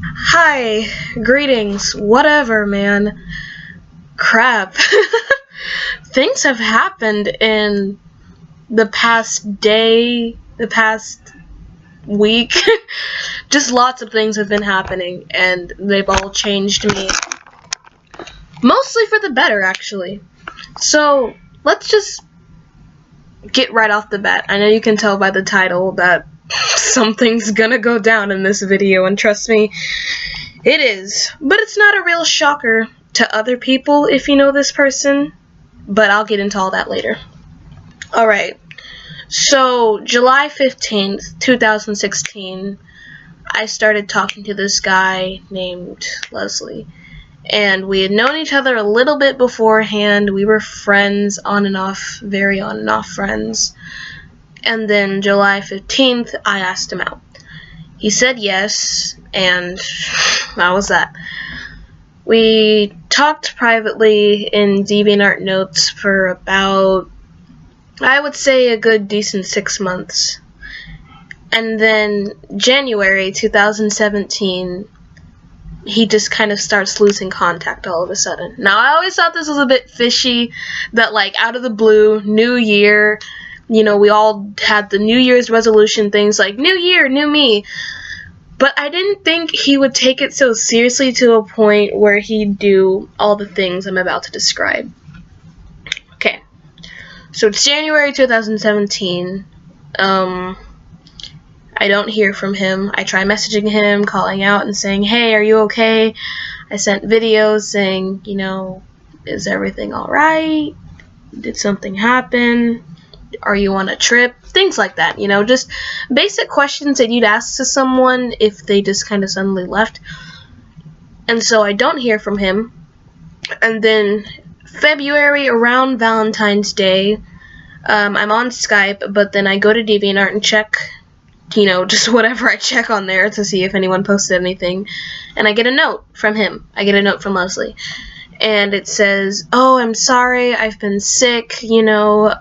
Hi, greetings, whatever, man. Crap. Things have happened in the past day, the past week. Just lots of things have been happening, and they've all changed me. Mostly for the better, actually. So, let's just get right off the bat. I know you can tell by the title that something's gonna go down in this video, and trust me, it is. But it's not a real shocker to other people if you know this person, but I'll get into all that later. Alright, so July 15th, 2016, I started talking to this guy named Leslie. And we had known each other a little bit beforehand. We were friends on and off, very on and off friends. And then July 15th, I asked him out. He said yes, and that was that. We talked privately in DeviantArt notes for about, I would say, a good decent 6 months. And then January 2017, he just kind of starts losing contact all of a sudden. Now, I always thought this was a bit fishy, that like out of the blue, New Year, you know, we all had the New Year's resolution things like, New Year, new me. But I didn't think he would take it so seriously to a point where he'd do all the things I'm about to describe. Okay, so it's January 2017. I don't hear from him. I try messaging him, calling out and saying, hey, are you okay? I sent videos saying, you know, is everything alright? Did something happen? Are you on a trip? Things like that, you know, just basic questions that you'd ask to someone if they just kind of suddenly left. And so I don't hear from him. And then February, around Valentine's Day, I'm on Skype, but then I go to DeviantArt and check, you know, just whatever I check on there to see if anyone posted anything. And I get a note from him. I get a note from Leslie. And it says, oh, I'm sorry, I've been sick, you know,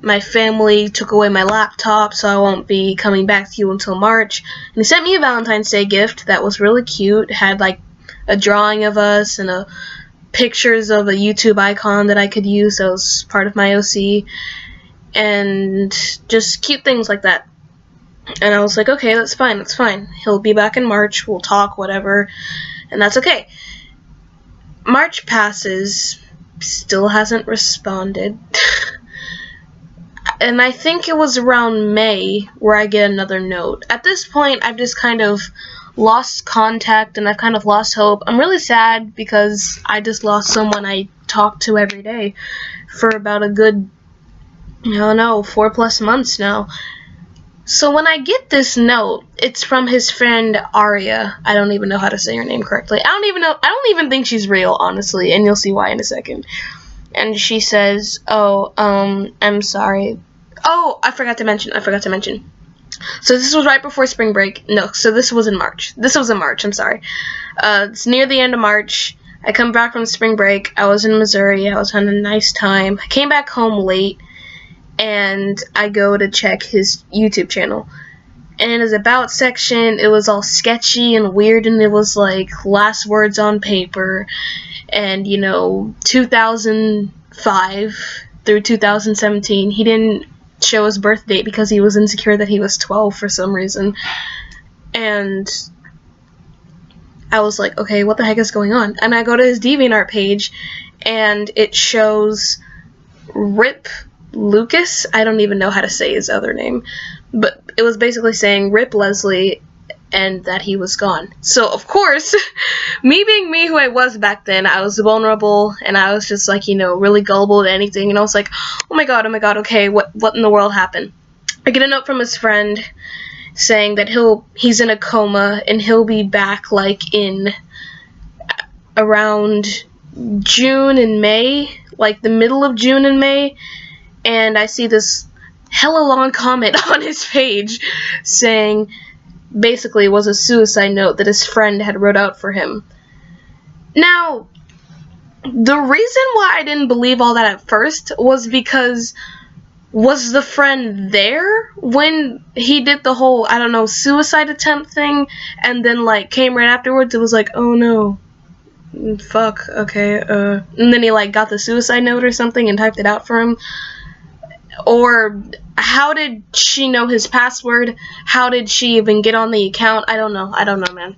my family took away my laptop, so I won't be coming back to you until March. And he sent me a Valentine's Day gift that was really cute. It had like a drawing of us and pictures of a YouTube icon that I could use. That was part of my OC. And just cute things like that. And I was like, okay, that's fine, that's fine. He'll be back in March, we'll talk, whatever, and that's okay. March passes, still hasn't responded. And I think it was around May where I get another note. At this point, I've just kind of lost contact and I've kind of lost hope. I'm really sad because I just lost someone I talk to every day for about a good, I don't know, 4+ months now. So when I get this note, it's from his friend Aria. I don't even know how to say her name correctly. I don't even think she's real, honestly, and you'll see why in a second. And she says, oh, I'm sorry. Oh, I forgot to mention. So this was right before spring break. No, so this was in March. I'm sorry. It's near the end of March. I come back from spring break. I was in Missouri. I was having a nice time. I came back home late. And I go to check his YouTube channel. And in his about section, it was all sketchy and weird, and it was like last words on paper. And, you know, 2005 through 2017, he didn't show his birth date because he was insecure that he was 12 for some reason. And I was like, okay, what the heck is going on? And I go to his DeviantArt page, and it shows RIP Lucas. I don't even know how to say his other name, but it was basically saying RIP Leslie and that he was gone. So of course, me being me who I was back then, I was vulnerable and I was just like, you know, really gullible to anything, and I was like, oh my god, okay, what in the world happened? I get a note from his friend saying that he's in a coma and he'll be back like in around June and May, like the middle of June and May. And I see this hella long comment on his page saying, basically, it was a suicide note that his friend had wrote out for him. Now, the reason why I didn't believe all that at first was because was the friend there when he did the whole, I don't know, suicide attempt thing, and then, like, came right afterwards? It was like, oh no, fuck, okay, and then he, like, got the suicide note or something and typed it out for him? Or how did she know his password? How did she even get on the account? I don't know, man.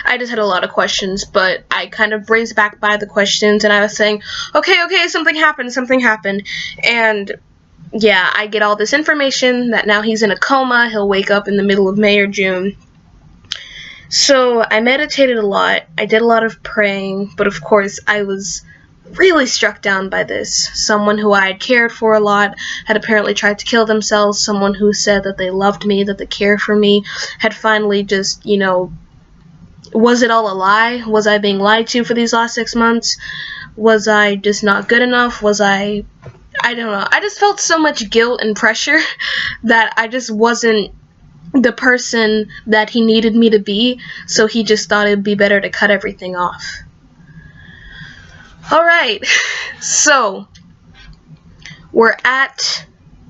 I just had a lot of questions, but I kind of breezed back by the questions, and I was saying, okay, something happened, and yeah, I get all this information that now he's in a coma, he'll wake up in the middle of May or June. So I meditated a lot, I did a lot of praying, but of course I was really struck down by this. Someone who I had cared for a lot had apparently tried to kill themselves. Someone who said that they loved me, that they cared for me, had finally just, you know, was it all a lie? Was I being lied to for these last 6 months? Was I just not good enough? Was I don't know. I just felt so much guilt and pressure that I just wasn't the person that he needed me to be, so he just thought it'd be better to cut everything off. Alright, so we're at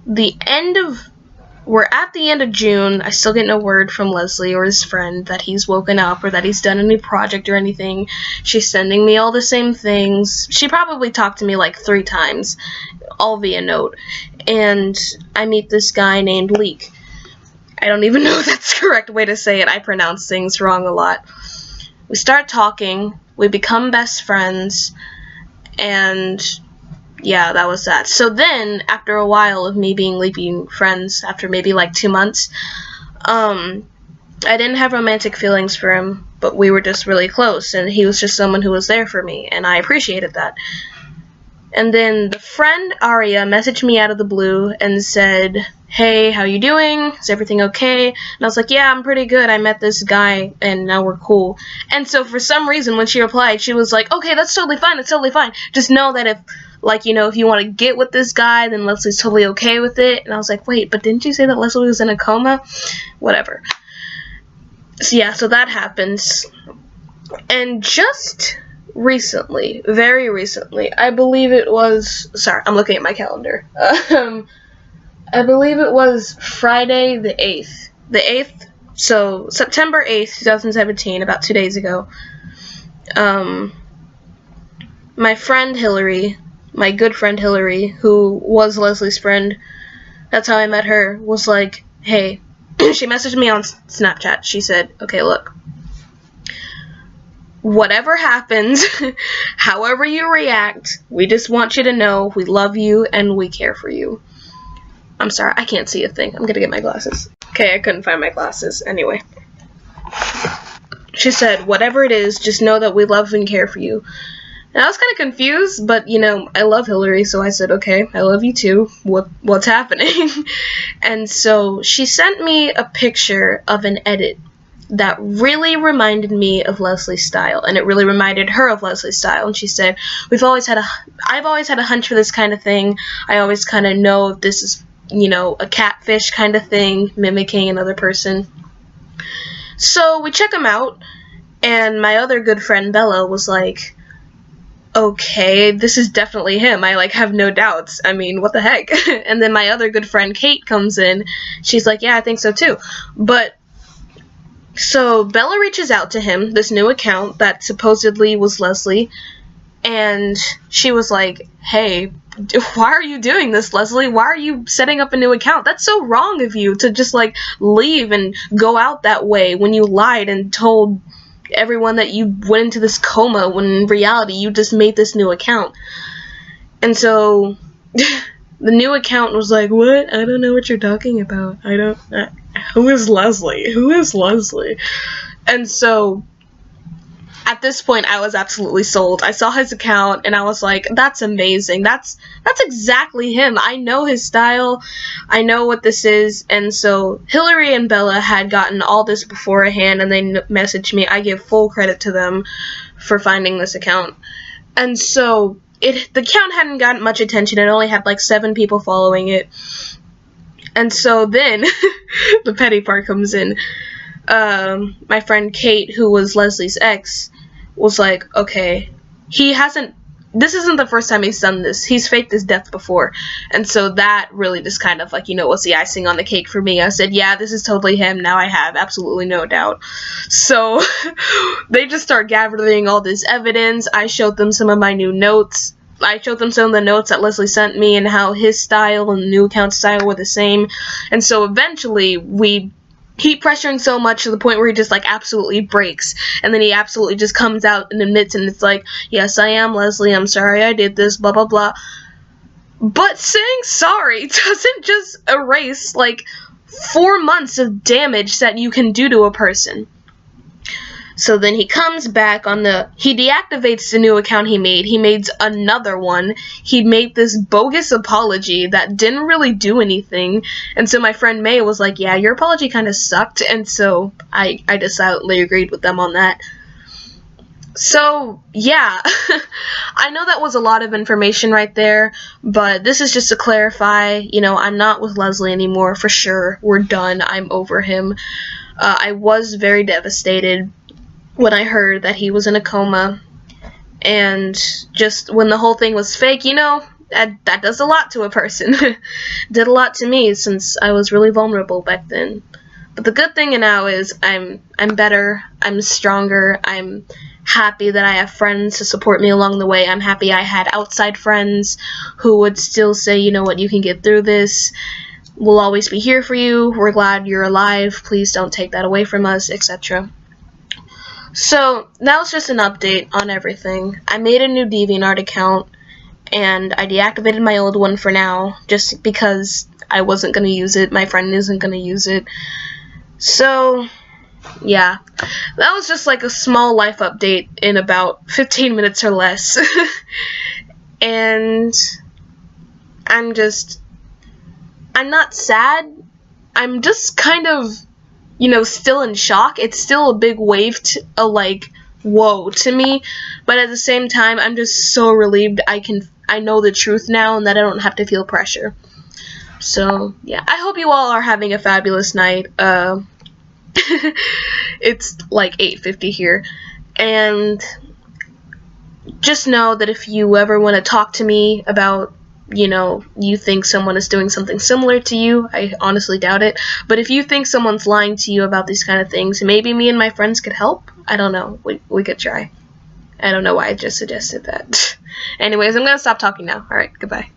the end of June. I still get no word from Leslie or his friend that he's woken up or that he's done any project or anything. She's sending me all the same things. She probably talked to me like 3 times, all via note. And I meet this guy named Leek. I don't even know if that's the correct way to say it. I pronounce things wrong a lot. We start talking. We become best friends. And yeah, that was that. So then, after a while of me being friends, after maybe like 2 months, I didn't have romantic feelings for him, but we were just really close, and he was just someone who was there for me, and I appreciated that. And then the friend, Aria, messaged me out of the blue and said, hey, how you doing? Is everything okay? And I was like, yeah, I'm pretty good. I met this guy, and now we're cool. And so for some reason, when she replied, she was like, okay, that's totally fine. It's totally fine. Just know that if, like, you know, if you want to get with this guy, then Leslie's totally okay with it. And I was like, wait, but didn't you say that Leslie was in a coma? Whatever. So yeah, so that happens. And just recently, very recently, I believe it was, sorry, I'm looking at my calendar. I believe it was Friday the 8th. The 8th, so September 8th, 2017, about 2 days ago. My friend Hillary, my good friend Hillary, who was Leslie's friend, that's how I met her, was like, hey, she messaged me on Snapchat. She said, okay, look, whatever happens, however you react, we just want you to know we love you and we care for you. I'm sorry, I can't see a thing. I'm gonna get my glasses. Okay, I couldn't find my glasses. Anyway. She said, whatever it is, just know that we love and care for you. And I was kind of confused, but, you know, I love Hillary, so I said, okay, I love you too. What's happening? And so she sent me a picture of an edit that really reminded me of Leslie's style, and it really reminded her of Leslie's style. And she said, I've always had a hunch for this kind of thing. I always kind of know if this is, you know, a catfish kind of thing, mimicking another person. So we check him out, and my other good friend Bella was like, okay, this is definitely him. I, like, have no doubts. I mean, what the heck? And then my other good friend Kate comes in. She's like, yeah, I think so too. But so Bella reaches out to him, this new account that supposedly was Leslie, and she was like, hey, why are you doing this, Leslie? Why are you setting up a new account? That's so wrong of you to just, like, leave and go out that way when you lied and told everyone that you went into this coma when in reality you just made this new account. And so the new account was like, what? I don't know what you're talking about. Who is Leslie? Who is Leslie? And so at this point, I was absolutely sold. I saw his account, and I was like, that's amazing. That's exactly him. I know his style. I know what this is. And so Hillary and Bella had gotten all this beforehand, and they messaged me. I give full credit to them for finding this account. And so the account hadn't gotten much attention. It only had like 7 people following it. And so then the petty part comes in. My friend Kate, who was Leslie's ex, was like, okay, he hasn't this isn't the first time he's done this. He's faked his death before. And so that really just kind of, like, you know, was the icing on the cake for me. I said, yeah, this is totally him. Now I have absolutely no doubt. So they just start gathering all this evidence. I showed them some of my new notes. I showed them some of the notes that Leslie sent me and how his style and the new account style were the same. And so eventually we keep pressuring so much to the point where he just, like, absolutely breaks, and then he absolutely just comes out and admits, and it's like, yes, I am Leslie, I'm sorry I did this, blah blah blah. But saying sorry doesn't just erase, like, 4 months of damage that you can do to a person. So then he comes back on he deactivates the new account he made another one, he made this bogus apology that didn't really do anything, and so my friend May was like, yeah, your apology kind of sucked, and so I just silently agreed with them on that. So, yeah, I know that was a lot of information right there, but this is just to clarify, you know, I'm not with Leslie anymore, for sure, we're done, I'm over him. I was very devastated when I heard that he was in a coma, and just when the whole thing was fake, you know, that does a lot to a person. Did a lot to me, since I was really vulnerable back then. But the good thing now is I'm better, I'm stronger, I'm happy that I have friends to support me along the way. I'm happy I had outside friends who would still say, you know what, you can get through this, we'll always be here for you, we're glad you're alive, please don't take that away from us, etc. So, that was just an update on everything. I made a new DeviantArt account, and I deactivated my old one for now, just because I wasn't going to use it, my friend isn't going to use it. So, yeah. That was just like a small life update in about 15 minutes or less. And I'm not sad, I'm just kind of, you know, still in shock. It's still a big wave, like, whoa, to me, but at the same time, I'm just so relieved I know the truth now, and that I don't have to feel pressure. So, yeah, I hope you all are having a fabulous night. It's like 8:50 here, and just know that if you ever want to talk to me about, you know, you think someone is doing something similar to you, I honestly doubt it, but if you think someone's lying to you about these kind of things, maybe me and my friends could help. I don't know, we could try. I don't know why I just suggested that. Anyways, I'm gonna stop talking now. Alright, goodbye.